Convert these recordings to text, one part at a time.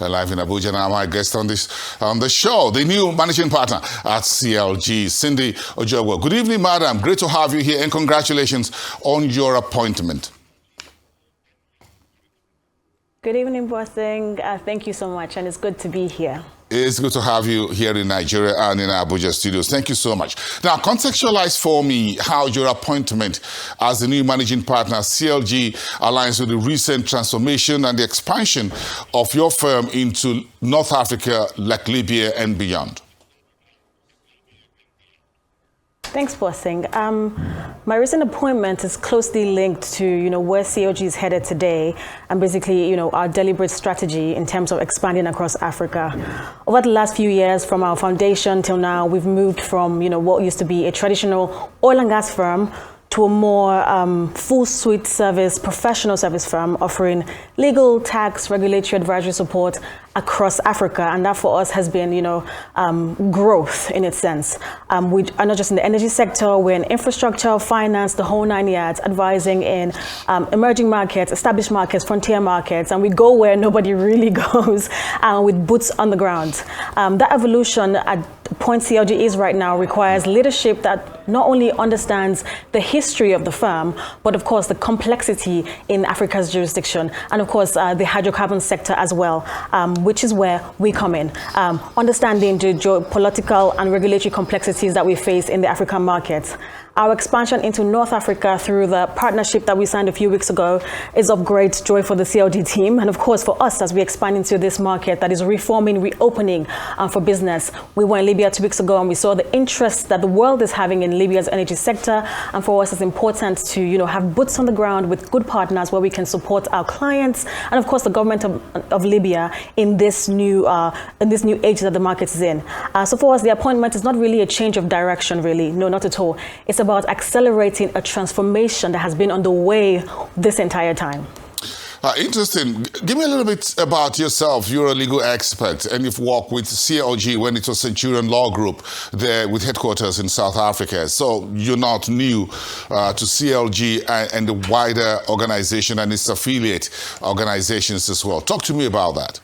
We're live in Abuja now. My guest on the show, the new managing partner at CLG, Cindy Ojogbo. Good evening, madam. Great to have you here, and congratulations on your appointment. Good evening, Bossing. Thank you so much, and it's good to be here. It's good to have you here in Nigeria and in Abuja studios. Thank you so much. Now, contextualize for me how your appointment as the new managing partner, CLG, aligns with the recent transformation and the expansion of your firm into North Africa, like Libya and beyond. Thanks, Bossing. My recent appointment is closely linked to, where CLG is headed today, and basically, our deliberate strategy in terms of expanding across Africa. Over the last few years, from our foundation till now, we've moved from, what used to be a traditional oil and gas firm to a more full suite service, professional service firm offering legal, tax, regulatory advisory support across Africa. And that for us has been, growth in its sense. We are not just in the energy sector, we're in infrastructure, finance, the whole 9 yards, advising in emerging markets, established markets, frontier markets, and we go where nobody really goes with boots on the ground. That evolution at the point CLG is right now requires leadership that not only understands the history of the firm, but of course the complexity in Africa's jurisdiction, and of course the hydrocarbon sector as well, which is where we come in, understanding the geopolitical and regulatory complexities that we face in the African markets. Our expansion into North Africa through the partnership that we signed a few weeks ago is of great joy for the CLG team, and of course for us as we expand into this market that is reforming, reopening for business. We were in Libya 2 weeks ago and we saw the interest that the world is having in Libya's energy sector, and for us it's important to have boots on the ground with good partners where we can support our clients and of course the government of Libya in this new age that the market is in. So for us the appointment is not really a change of direction, really, no, not at all. It's about accelerating a transformation that has been on the way this entire time. Interesting. Give me a little bit about yourself. You're a legal expert and you've worked with CLG when it was Centurion Law Group there with headquarters in South Africa. So you're not new to CLG and the wider organization and its affiliate organizations as well. Talk to me about that.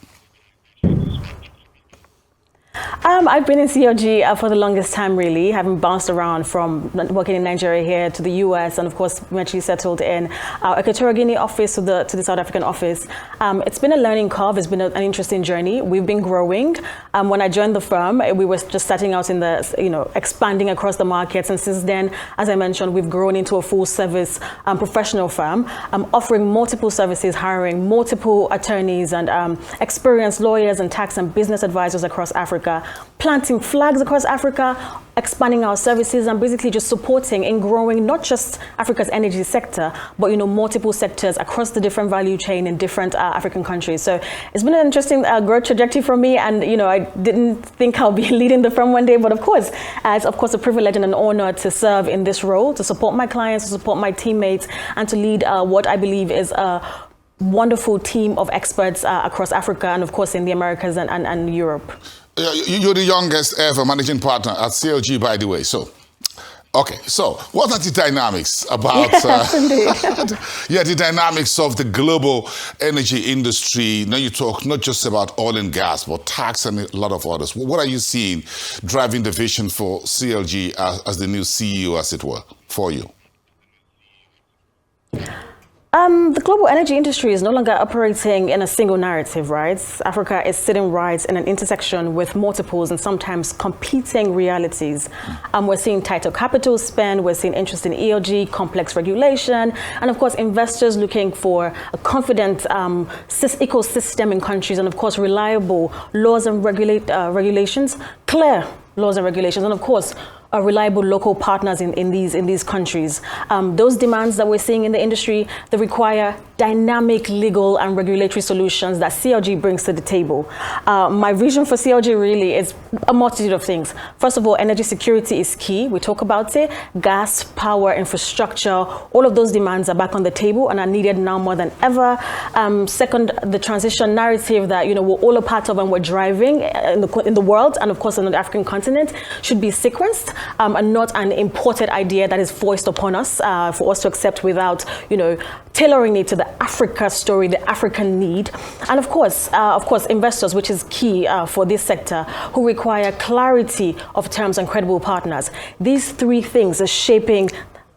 I've been in CLG for the longest time, really, having bounced around from working in Nigeria here to the US, and of course eventually settled in our Equatorial Guinea office to the South African office. It's been a learning curve. It's been an interesting journey. We've been growing. When I joined the firm, we were just starting out in the, expanding across the markets, and since then, as I mentioned, we've grown into a full service professional firm, offering multiple services, hiring multiple attorneys and experienced lawyers and tax and business advisors across Africa, planting flags across Africa, expanding our services, and basically just supporting and growing not just Africa's energy sector, but multiple sectors across the different value chain in different African countries. So it's been an interesting growth trajectory for me, and I didn't think I'll be leading the firm one day, but of course it's a privilege and an honor to serve in this role, to support my clients, to support my teammates, and to lead what I believe is a wonderful team of experts across Africa and of course in the Americas and Europe. You're the youngest ever managing partner at CLG, by the way. So, okay. So, what are the dynamics about? The dynamics of the global energy industry. Now you talk not just about oil and gas, but tax and a lot of others. What are you seeing driving the vision for CLG as the new CEO, as it were, for you? The global energy industry is no longer operating in a single narrative, right? Africa is sitting right in an intersection with multiples and sometimes competing realities. We're seeing tighter capital spend, we're seeing interest in ELG, complex regulation, and of course investors looking for a confident ecosystem in countries, and of course reliable laws and regulations, clear laws and regulations, and of course reliable local partners in these countries. Those demands that we're seeing in the industry, they require dynamic legal and regulatory solutions that CLG brings to the table. My vision for CLG really is a multitude of things. First of all, energy security is key. We talk about it. Gas, power, infrastructure, all of those demands are back on the table and are needed now more than ever. Second, the transition narrative that we're all a part of and we're driving in the world and of course on the African continent should be sequenced. and not an imported idea that is forced upon us for us to accept without, tailoring it to the Africa story, the African need. And of course, investors, which is key for this sector, who require clarity of terms and credible partners. These three things are shaping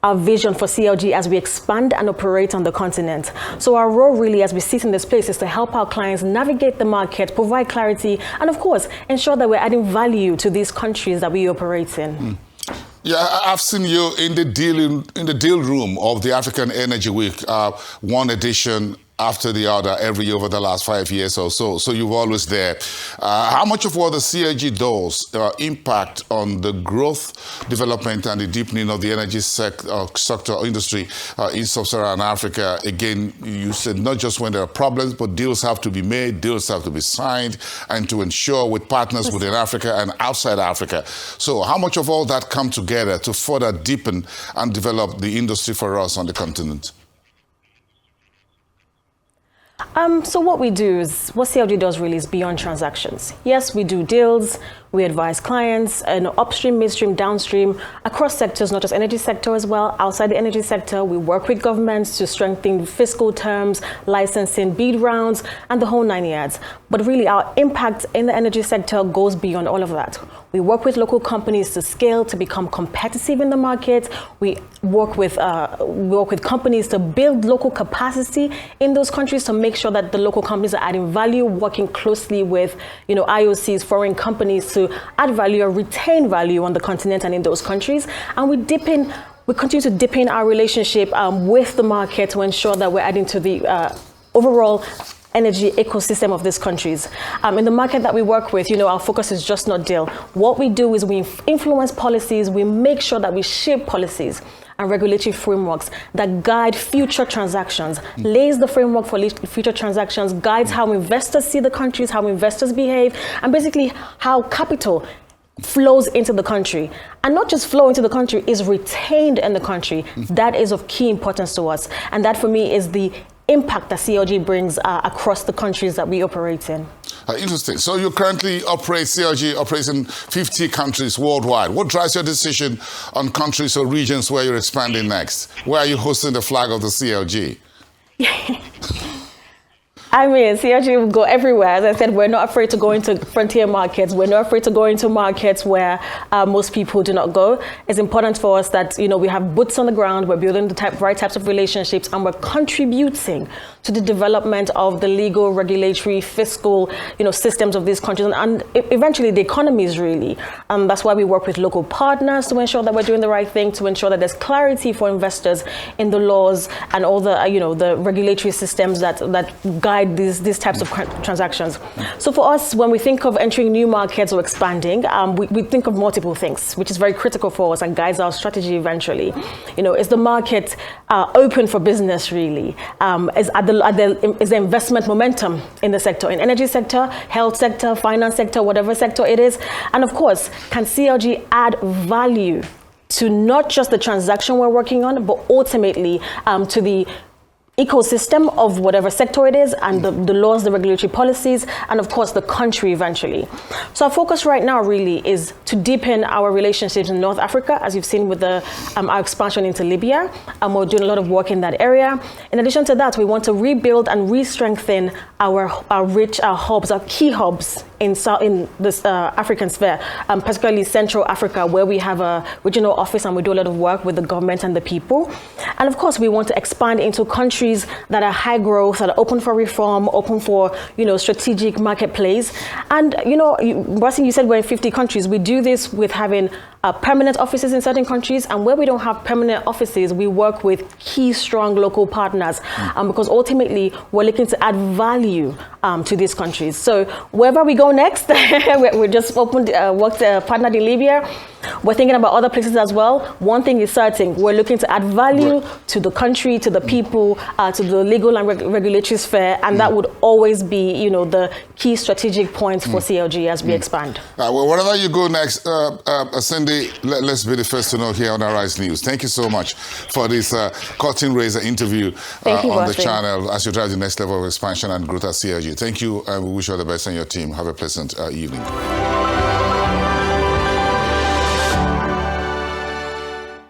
our vision for CLG as we expand and operate on the continent. So our role really, as we sit in this place, is to help our clients navigate the market, provide clarity, and of course, ensure that we're adding value to these countries that we operate in. Yeah, I've seen you in the deal room of the African Energy Week, one edition after the other every year over the last 5 years or so. So you're always there. How much of what the CLG does impact on the growth, development, and the deepening of the energy sector industry in sub-Saharan Africa? Again, you said not just when there are problems, but deals have to be made, deals have to be signed, and to ensure with partners within Africa and outside Africa. So how much of all that come together to further deepen and develop the industry for us on the continent? So what we do is, what CLG does really is beyond transactions. Yes, we do deals, we advise clients, upstream, midstream, downstream, across sectors, not just energy sector as well. Outside the energy sector, we work with governments to strengthen fiscal terms, licensing, bid rounds, and the whole 9 yards. But really, our impact in the energy sector goes beyond all of that. We work with local companies to scale, to become competitive in the market. We work with companies to build local capacity in those countries to make sure that the local companies are adding value, working closely with IOCs, foreign companies to add value or retain value on the continent and in those countries. And we continue to deepen our relationship with the market to ensure that we're adding to the overall energy ecosystem of these countries. In the market that we work with, our focus is just not deal. What we do is we influence policies, we make sure that we shape policies and regulatory frameworks that guide future transactions, lays the framework for future transactions, guides how investors see the countries, how investors behave, and basically how capital flows into the country. And not just flow into the country, is retained in the country. That is of key importance to us. And that for me is the impact that CLG brings across the countries that we operate in. Interesting. So you currently CLG operates in 50 countries worldwide. What drives your decision on countries or regions where you're expanding next? Where are you hosting the flag of the CLG? I mean, CLG will go everywhere. As I said, we're not afraid to go into frontier markets. We're not afraid to go into markets where most people do not go. It's important for us that, we have boots on the ground, we're building the right types of relationships, and we're contributing to the development of the legal, regulatory, fiscal, systems of these countries, and eventually the economies, really. That's why we work with local partners to ensure that we're doing the right thing, to ensure that there's clarity for investors in the laws and all the, the regulatory systems that guide these types of transactions. So for us, when we think of entering new markets or expanding, we think of multiple things, which is very critical for us and guides our strategy eventually. Is the market open for business, really? Is the investment momentum in the sector, in energy sector, health sector, finance sector, whatever sector it is? And of course, can CLG add value to not just the transaction we're working on, but ultimately to the ecosystem of whatever sector it is, and the laws, the regulatory policies, and of course the country eventually. So our focus right now really is to deepen our relationships in North Africa, as you've seen with our expansion into Libya, and we're doing a lot of work in that area. In addition to that, we want to rebuild and re-strengthen our hubs, our key hubs in this African sphere, particularly Central Africa, where we have a regional office and we do a lot of work with the government and the people. And of course, we want to expand into countries that are high growth, that are open for reform, open for, strategic marketplace. And, Bossing, you said we're in 50 countries. We do this with having permanent offices in certain countries, and where we don't have permanent offices, we work with key, strong local partners, because ultimately we're looking to add value to these countries. So wherever we go next, we just partnered in Libya. We're thinking about other places as well. One thing is certain, we're looking to add value to the country, to the people, to the legal and regulatory sphere, and that would always be, the key strategic points for CLG as we expand. Well, wherever you go next, Cindy, let's be the first to know here on Arise News. Thank you so much for this curtain raiser interview on the channel as you drive the next level of expansion and growth at CLG. Thank you, and we wish you all the best on your team. Have a pleasant evening.